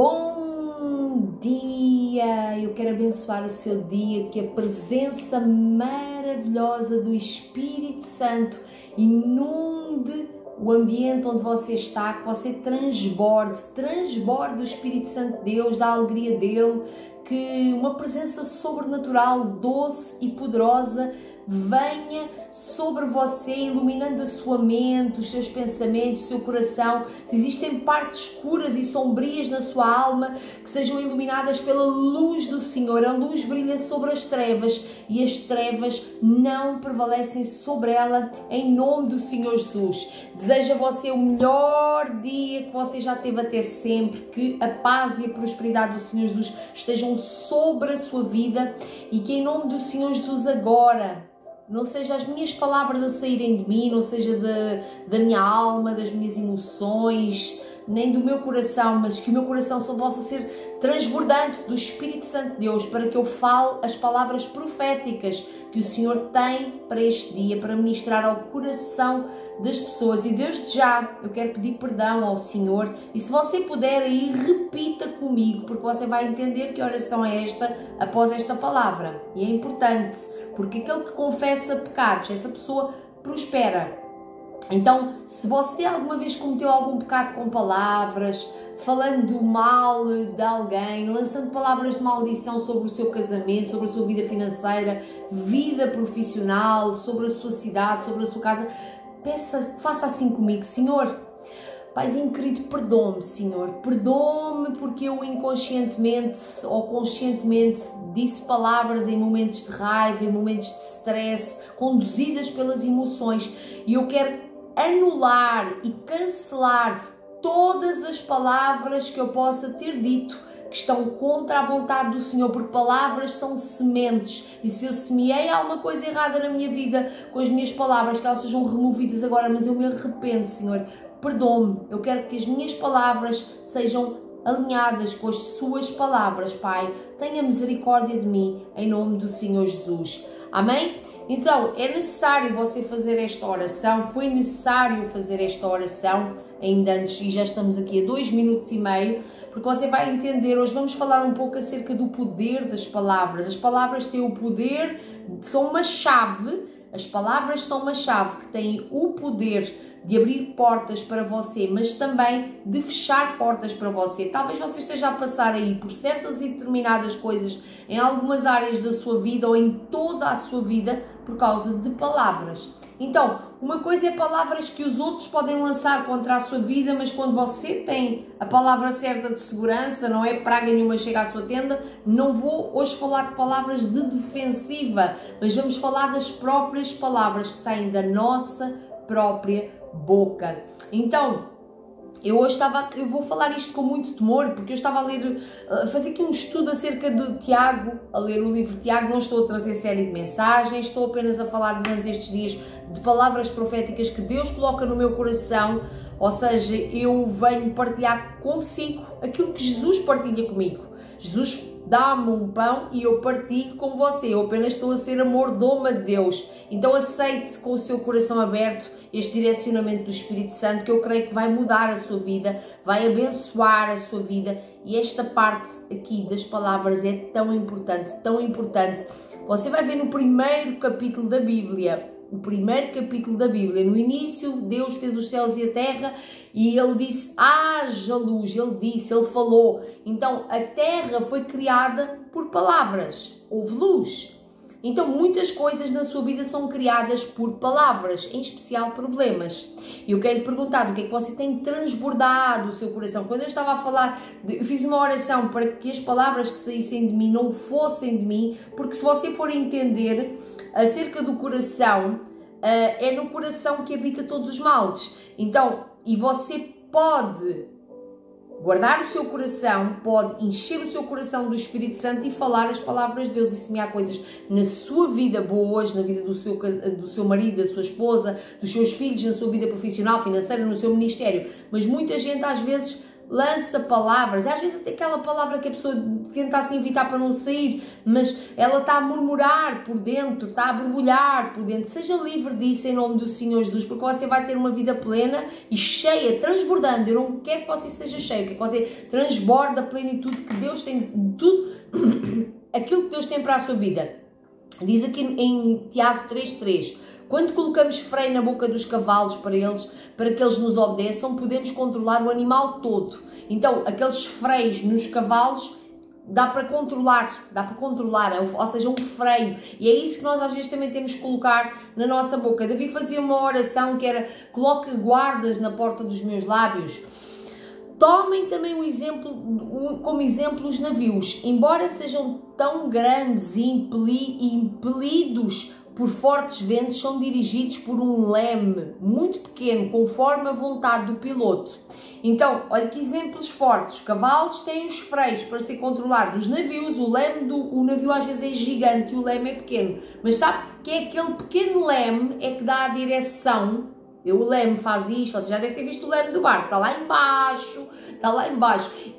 Bom dia! Eu quero abençoar o seu dia, que a presença maravilhosa do Espírito Santo inunde o ambiente onde você está, que você transborde o Espírito Santo de Deus, da alegria dele, que uma presença sobrenatural, doce e poderosa venha sobre você, iluminando a sua mente, os seus pensamentos, o seu coração. Se existem partes escuras e sombrias na sua alma, que sejam iluminadas pela luz do Senhor. A luz brilha sobre as trevas e as trevas não prevalecem sobre ela, em nome do Senhor Jesus. Desejo a você o melhor dia que você já teve até sempre, que a paz e a prosperidade do Senhor Jesus estejam sobre a sua vida e que em nome do Senhor Jesus agora não seja as minhas palavras a saírem de mim, não seja da minha alma, das minhas emoções, nem do meu coração, mas que o meu coração só possa ser transbordante do Espírito Santo de Deus, para que eu fale as palavras proféticas que o Senhor tem para este dia, para ministrar ao coração das pessoas. E desde já eu quero pedir perdão ao Senhor, e se você puder aí, repita comigo, porque você vai entender que oração é esta após esta palavra. E é importante, porque aquele que confessa pecados, essa pessoa prospera. Então, se você alguma vez cometeu algum pecado com palavras, falando mal de alguém, lançando palavras de maldição sobre o seu casamento, sobre a sua vida financeira, vida profissional, sobre a sua cidade, sobre a sua casa, faça assim comigo: Senhor, Paizinho querido, perdoa-me, Senhor, perdoa-me porque eu inconscientemente ou conscientemente disse palavras em momentos de raiva, em momentos de stress, conduzidas pelas emoções, e eu quero anular e cancelar todas as palavras que eu possa ter dito que estão contra a vontade do Senhor, porque palavras são sementes, e se eu semeei alguma coisa errada na minha vida com as minhas palavras, que elas sejam removidas agora, mas eu me arrependo, Senhor, perdoa-me. Eu quero que as minhas palavras sejam alinhadas com as suas palavras, Pai. Tenha misericórdia de mim, em nome do Senhor Jesus. Amém? Então, é necessário você fazer esta oração, foi necessário fazer esta oração ainda antes, e já estamos aqui a 2 minutos e meio, porque você vai entender. Hoje vamos falar um pouco acerca do poder das palavras. As palavras têm o poder, são uma chave, as palavras são uma chave que tem o poder de abrir portas para você, mas também de fechar portas para você. Talvez você esteja a passar aí por certas e determinadas coisas em algumas áreas da sua vida ou em toda a sua vida por causa de palavras. Então, uma coisa é palavras que os outros podem lançar contra a sua vida, mas quando você tem a palavra certa de segurança, não é praga nenhuma chega à sua tenda. Não vou hoje falar de palavras de defensiva, mas vamos falar das próprias palavras que saem da nossa própria boca. Então, eu vou falar isto com muito temor, porque eu estava a fazer aqui um estudo acerca de Tiago, a ler o livro de Tiago. Não estou a trazer série de mensagens, estou apenas a falar durante estes dias de palavras proféticas que Deus coloca no meu coração, ou seja, eu venho partilhar consigo aquilo que Jesus partilha comigo. Jesus dá-me um pão e eu partilho com você. Eu apenas estou a ser a mordoma de Deus. Então aceite com o seu coração aberto este direcionamento do Espírito Santo, que eu creio que vai mudar a sua vida, vai abençoar a sua vida. E esta parte aqui das palavras é tão importante, tão importante. Você vai ver no primeiro capítulo da Bíblia. O primeiro capítulo da Bíblia, no início, Deus fez os céus e a terra e Ele disse: haja luz. Ele falou. Então a terra foi criada por palavras, houve luz. Então muitas coisas na sua vida são criadas por palavras, em especial problemas. E eu quero lhe perguntar: o que é que você tem transbordado o seu coração? Quando eu estava a falar, eu fiz uma oração para que as palavras que saíssem de mim não fossem de mim, porque se você for entender acerca do coração, é no coração que habita todos os males. Então, e você pode guardar o seu coração, pode encher o seu coração do Espírito Santo e falar as palavras de Deus e semear coisas na sua vida boas, na vida do seu marido, da sua esposa, dos seus filhos, na sua vida profissional, financeira, no seu ministério. Mas muita gente às vezes lança palavras, às vezes até aquela palavra que a pessoa tenta assim evitar para não sair, mas ela está a murmurar por dentro, está a borbulhar por dentro. Seja livre disso em nome do Senhor Jesus, porque você vai ter uma vida plena e cheia, transbordando. Eu não quero que você seja cheio, quero que você transborde a plenitude que Deus tem, tudo aquilo que Deus tem para a sua vida. Diz aqui em Tiago 3:3, quando colocamos freio na boca dos cavalos para que eles nos obedeçam, podemos controlar o animal todo. Então, aqueles freios nos cavalos dá para controlar, ou seja, um freio. E é isso que nós às vezes também temos que colocar na nossa boca. Davi fazia uma oração que era: coloque guardas na porta dos meus lábios. Tomem também como exemplo os navios, embora sejam tão grandes e impelidos por fortes ventos, são dirigidos por um leme muito pequeno, conforme a vontade do piloto. Então, olha que exemplos fortes. Os cavalos têm os freios para ser controlados. Os navios, o navio às vezes é gigante e o leme é pequeno. Mas sabe que é aquele pequeno leme é que dá a direção. O leme faz isto, você já deve ter visto o leme do barco, está lá embaixo.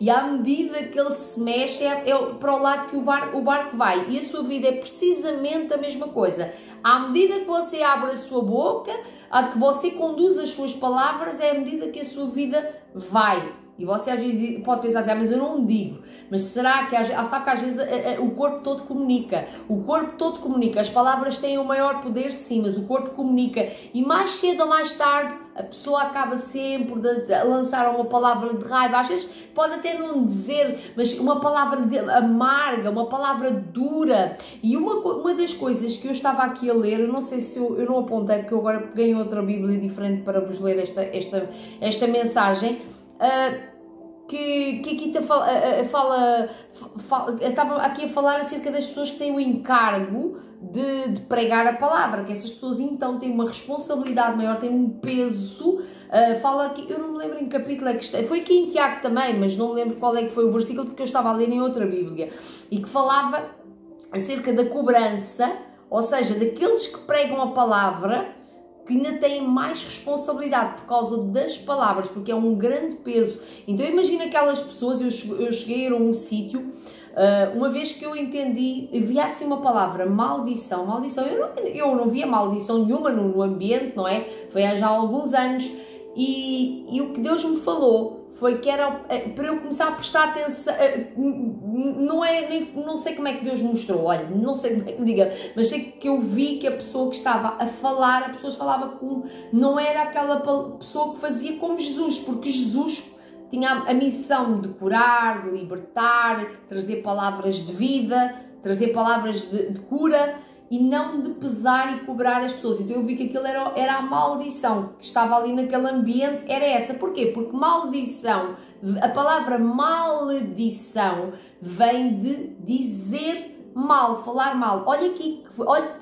E à medida que ele se mexe, é para o lado que o barco vai. E a sua vida é precisamente a mesma coisa. À medida que você abre a sua boca, a que você conduz as suas palavras, é à medida que a sua vida vai. E você às vezes pode pensar assim: mas eu não digo. Mas será que sabe que às vezes o corpo todo comunica? O corpo todo comunica. As palavras têm o maior poder, sim, mas o corpo comunica. E mais cedo ou mais tarde a pessoa acaba sempre a lançar uma palavra de raiva. Às vezes pode até não dizer, mas uma palavra amarga, uma palavra dura. E uma das coisas que eu estava aqui a ler, eu não sei se eu não apontei, porque eu agora peguei outra Bíblia diferente para vos ler esta mensagem. Que aqui estava aqui a falar acerca das pessoas que têm o encargo de pregar a palavra, que essas pessoas então têm uma responsabilidade maior, têm um peso. Fala aqui, eu não me lembro em que capítulo é que está, foi aqui em Tiago também, mas não me lembro qual é que foi o versículo, porque eu estava a ler em outra Bíblia, e que falava acerca da cobrança, ou seja, daqueles que pregam a palavra, que ainda têm mais responsabilidade por causa das palavras, porque é um grande peso. Então imagina aquelas pessoas, eu cheguei a um sítio, uma vez que eu entendi, via assim uma palavra, maldição, eu não via maldição nenhuma no ambiente, não é? Foi há já alguns anos, e o que Deus me falou foi que era para eu começar a prestar atenção. Não sei como é que Deus mostrou, olha, não sei como é que diga, mas sei que eu vi que a pessoa que estava a falar, a pessoa falava como, não era aquela pessoa que fazia como Jesus, porque Jesus tinha a missão de curar, de libertar, trazer palavras de vida, trazer palavras de cura, e não de pesar e cobrar as pessoas. Então eu vi que aquilo era a maldição que estava ali naquele ambiente, era essa. Porquê? Porque maldição, a palavra maldição vem de dizer mal, falar mal. Olha aqui, olha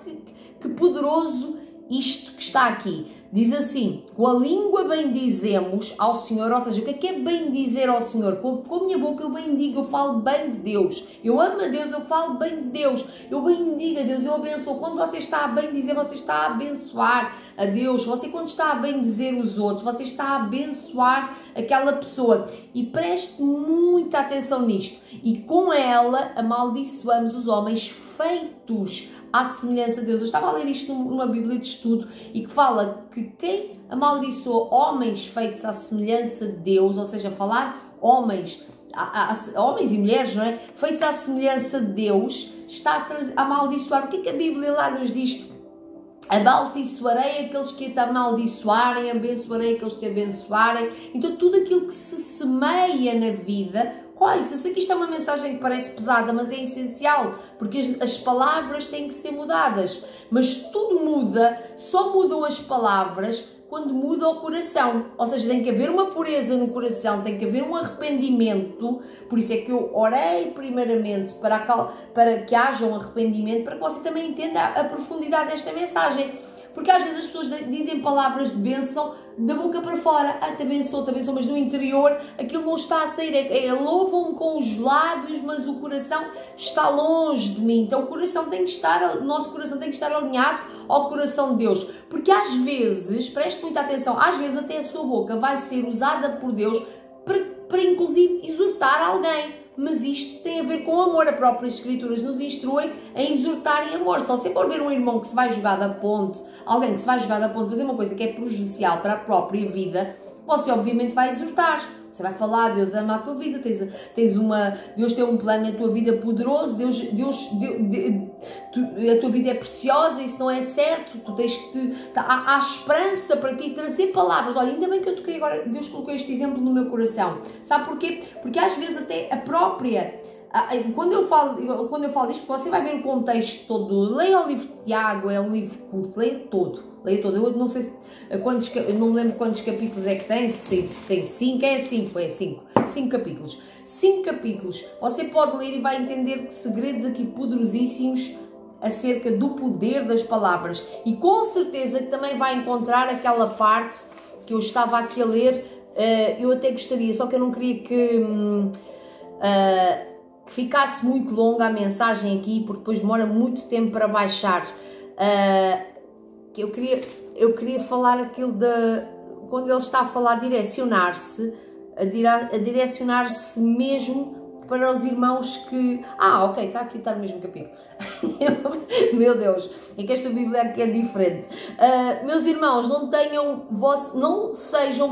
que poderoso isto que está aqui. Diz assim: com a língua bendizemos ao Senhor, ou seja, o que é bendizer ao Senhor? Com a minha boca eu bendigo, eu falo bem de Deus. Eu amo a Deus, eu falo bem de Deus. Eu bendigo a Deus, eu abençoo. Quando você está a bendizer, você está a abençoar a Deus. Você, quando está a bendizer os outros, você está a abençoar aquela pessoa. E preste muita atenção nisto. E com ela amaldiçoamos os homens feitos à semelhança de Deus. Eu estava a ler isto numa Bíblia de estudo, e que fala que quem amaldiçoa homens feitos à semelhança de Deus, ou seja, falar homens e mulheres, não é? Feitos à semelhança de Deus, está a amaldiçoar. O que é que a Bíblia lá nos diz? Amaldiçoarei aqueles que te amaldiçoarem, abençoarei aqueles que te abençoarem. Então tudo aquilo que se semeia na vida. Olha, eu sei que isto é uma mensagem que parece pesada, mas é essencial, porque as palavras têm que ser mudadas. Mas tudo muda, só mudam as palavras quando muda o coração. Ou seja, tem que haver uma pureza no coração, tem que haver um arrependimento. Por isso é que eu orei primeiramente para que haja um arrependimento, para que você também entenda a profundidade desta mensagem. Porque às vezes as pessoas dizem palavras de bênção da boca para fora. Te abençoo, mas no interior aquilo não está a sair. Louvam-me com os lábios, mas o coração está longe de mim. Então o nosso coração tem que estar alinhado ao coração de Deus. Porque às vezes, preste muita atenção, às vezes até a sua boca vai ser usada por Deus para inclusive exortar alguém. Mas isto tem a ver com amor. As próprias Escrituras nos instruem a exortar em amor. Só se for ver um irmão que se vai jogar da ponte, alguém que se vai jogar da ponte, fazer uma coisa que é prejudicial para a própria vida, você obviamente vai exortar. Você vai falar, Deus ama a tua vida, Deus tem um plano na tua vida poderoso, a tua vida é preciosa, isso não é certo, há esperança para ti, trazer palavras. Olha, ainda bem que eu toquei agora, Deus colocou este exemplo no meu coração. Sabe porquê? Porque às vezes até a própria... Quando eu falo disto, você vai ver o contexto todo. Leia o livro de Tiago, é um livro curto, leia todo. Eu não sei não me lembro quantos capítulos é que tem, se tem 5, é 5 capítulos. 5 capítulos. Você pode ler e vai entender segredos aqui poderosíssimos acerca do poder das palavras. E com certeza que também vai encontrar aquela parte que eu estava aqui a ler. Eu até gostaria, só que eu não queria que ficasse muito longa a mensagem aqui, porque depois demora muito tempo para baixar. Que eu queria falar aquilo quando ele está a falar direcionar-se, a direcionar-se mesmo para os irmãos que... ok, está aqui, está no mesmo capítulo. Meu Deus, é que esta Bíblia aqui é diferente. Meus irmãos, não sejam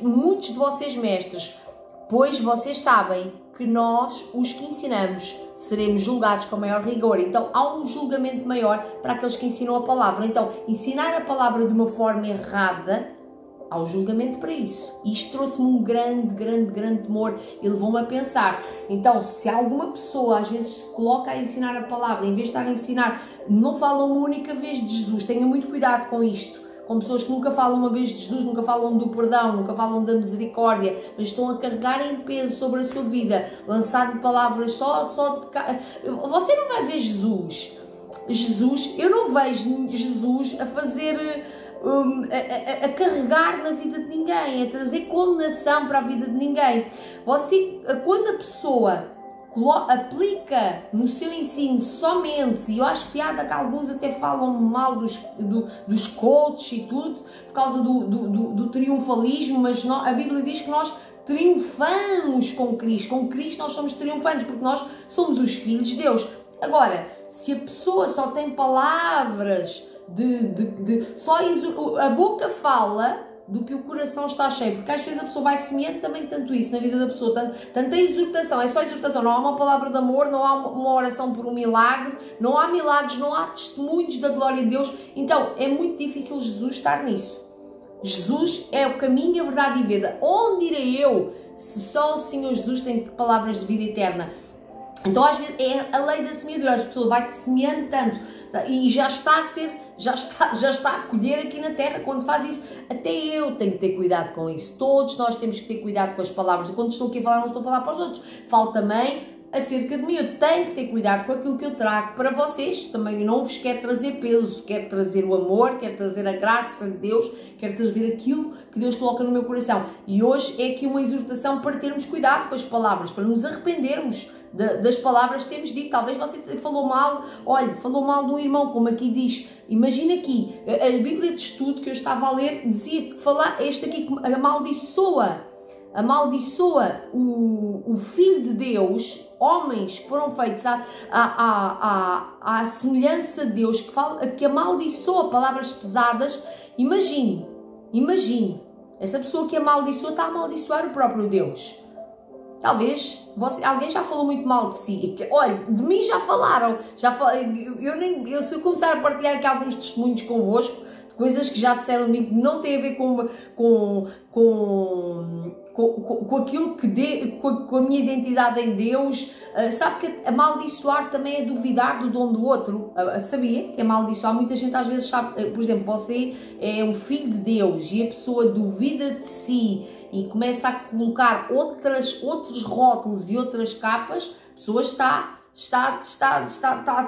muitos de vocês mestres, pois vocês sabem que nós, os que ensinamos, seremos julgados com maior rigor. Então há um julgamento maior para aqueles que ensinam a palavra. Então, ensinar a palavra de uma forma errada, há um julgamento para isso. Isto trouxe-me um grande temor e levou-me a pensar. Então, se alguma pessoa às vezes se coloca a ensinar a palavra, em vez de estar a ensinar, não fala uma única vez de Jesus, tenha muito cuidado com isto. Com pessoas que nunca falam uma vez de Jesus, nunca falam do perdão, nunca falam da misericórdia, mas estão a carregar em peso sobre a sua vida, lançando palavras só de... Você não vai ver Jesus, eu não vejo Jesus a fazer, a carregar na vida de ninguém, a trazer condenação para a vida de ninguém. Quando a pessoa aplica no seu ensino somente, e eu acho piada que alguns até falam mal dos coaches e tudo, por causa do triunfalismo, mas a Bíblia diz que nós triunfamos com Cristo nós somos triunfantes, porque nós somos os filhos de Deus. Agora, se a pessoa só tem palavras a boca fala do que o coração está cheio, porque às vezes a pessoa vai semeando também tanto isso na vida da pessoa, tanta exortação, é só exortação, não há uma palavra de amor, não há uma oração por um milagre, não há milagres, não há testemunhos da glória de Deus. Então é muito difícil Jesus estar nisso. Jesus é o caminho, a verdade e a vida. Onde irei eu se só o Senhor Jesus tem palavras de vida eterna? Então às vezes é a lei da semeadura, a pessoa vai-te semeando tanto e já está a colher aqui na terra. Quando faz isso, até eu tenho que ter cuidado com isso. Todos nós temos que ter cuidado com as palavras. Quando estou aqui a falar, não estou a falar para os outros, falo também acerca de mim. Eu tenho que ter cuidado com aquilo que eu trago para vocês. Também não vos quero trazer peso, quero trazer o amor, quero trazer a graça de Deus, quero trazer aquilo que Deus coloca no meu coração. E hoje é aqui uma exortação para termos cuidado com as palavras, para nos arrependermos das palavras que temos dito. Talvez você falou mal, falou mal de um irmão, como aqui diz. Imagina aqui, a Bíblia de Estudo que eu estava a ler dizia que este aqui amaldiçoa o Filho de Deus, homens que foram feitos à semelhança de Deus, que amaldiçoa palavras pesadas. Imagine, essa pessoa que amaldiçoa está a amaldiçoar o próprio Deus. Talvez alguém já falou muito mal de si. Olha, de mim já falaram. Se eu começar a partilhar aqui alguns testemunhos convosco, de coisas que já disseram de mim que não têm a ver com aquilo com a minha identidade em Deus. Sabe que amaldiçoar também é duvidar do dom do outro. Sabia que amaldiçoar? Muita gente às vezes sabe, por exemplo, você é um filho de Deus e a pessoa duvida de si e começa a colocar outros rótulos e outras capas, a pessoa está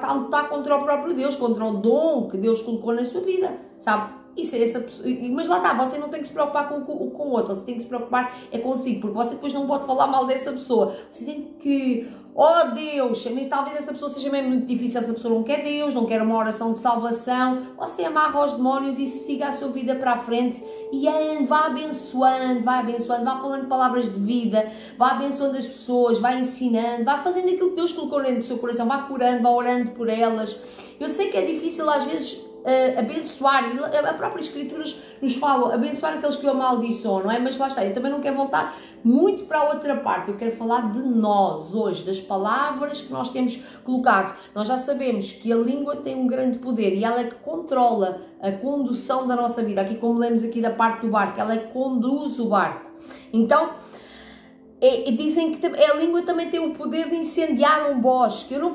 a lutar contra o próprio Deus, contra o dom que Deus colocou na sua vida, sabe? isso é essa pessoa. Mas lá está, você não tem que se preocupar com o outro, você tem que se preocupar é consigo, porque você depois não pode falar mal dessa pessoa. Você tem que, oh Deus, mas talvez essa pessoa seja mesmo muito difícil, essa pessoa não quer Deus, não quer uma oração de salvação, você amarra os demónios e siga a sua vida para a frente e vá abençoando, vá falando palavras de vida, vá abençoando as pessoas, vá ensinando, vá fazendo aquilo que Deus colocou dentro do seu coração, vá curando, vá orando por elas. Eu sei que é difícil às vezes abençoar, e a própria Escritura nos fala abençoar aqueles que o amaldiçoam, não é? Mas lá está, eu também não quero voltar muito para a outra parte, eu quero falar de nós hoje, das palavras que nós temos colocado. Nós já sabemos que a língua tem um grande poder e ela é que controla a condução da nossa vida, aqui como lemos aqui da parte do barco, ela é que conduz o barco. Então, dizem que a língua também tem o poder de incendiar um bosque. Eu não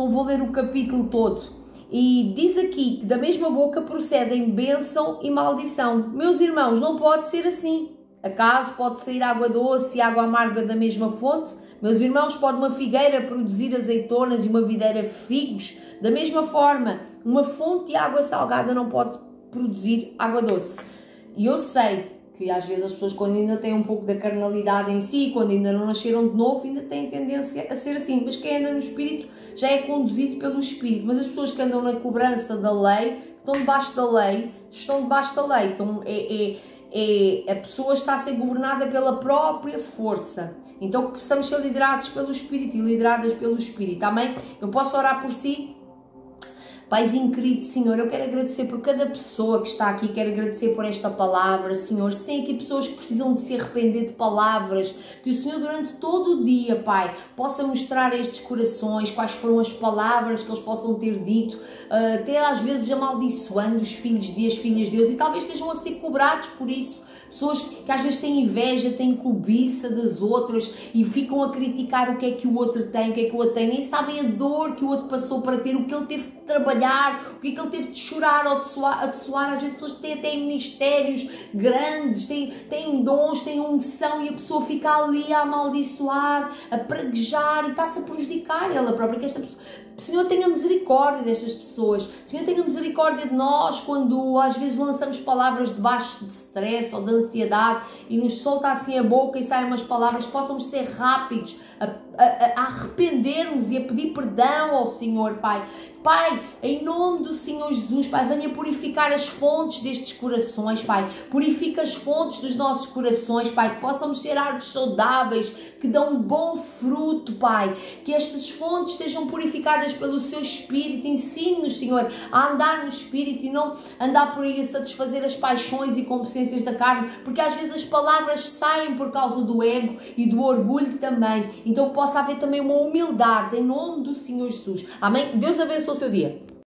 vou ler o capítulo todo. E diz aqui que da mesma boca procedem bênção e maldição. Meus irmãos, não pode ser assim. Acaso pode sair água doce e água amarga da mesma fonte? Meus irmãos, pode uma figueira produzir azeitonas e uma videira figos? Da mesma forma, uma fonte de água salgada não pode produzir água doce. E eu sei que às vezes as pessoas, quando ainda têm um pouco da carnalidade em si, quando ainda não nasceram de novo, ainda têm tendência a ser assim. Mas quem anda no Espírito já é conduzido pelo Espírito. Mas as pessoas que andam na cobrança da lei, estão debaixo da lei. Então a pessoa está a ser governada pela própria força. Então que possamos ser liderados pelo Espírito e lideradas pelo Espírito. Amém? Eu posso orar por si? Paizinho querido, Senhor, eu quero agradecer por cada pessoa que está aqui, quero agradecer por esta palavra, Senhor. Se tem aqui pessoas que precisam de se arrepender de palavras, que o Senhor durante todo o dia, Pai, possa mostrar a estes corações quais foram as palavras que eles possam ter dito, até às vezes amaldiçoando os filhos de Deus, as filhas de Deus, e talvez estejam a ser cobrados por isso. Pessoas que às vezes têm inveja, têm cobiça das outras e ficam a criticar o que é que o outro tem, o que é que o outro tem, nem sabem a dor que o outro passou para ter, o que ele teve de trabalhar, o que é que ele teve de chorar ou de suar. Às vezes pessoas que têm até ministérios grandes, têm dons, têm unção e a pessoa fica ali a amaldiçoar, a praguejar e está-se a prejudicar ela própria, que esta pessoa... Senhor, tenha misericórdia destas pessoas. Senhor, tenha misericórdia de nós quando às vezes lançamos palavras debaixo de stress ou de ansiedade e nos solta assim a boca e saem umas palavras que possamos ser rápidos a arrependermos e a pedir perdão ao Senhor, Pai. Pai, em nome do Senhor Jesus, Pai, venha purificar as fontes destes corações, Pai. Purifica as fontes dos nossos corações, Pai, que possamos ser árvores saudáveis, que dão um bom fruto, Pai. Que estas fontes estejam purificadas pelo Seu Espírito. Ensine-nos, Senhor, a andar no Espírito e não andar por aí a satisfazer as paixões e concupiscências da carne, porque às vezes as palavras saem por causa do ego e do orgulho também. Então possa haver também uma humildade em nome do Senhor Jesus. Amém? Deus abençoe o seu dia.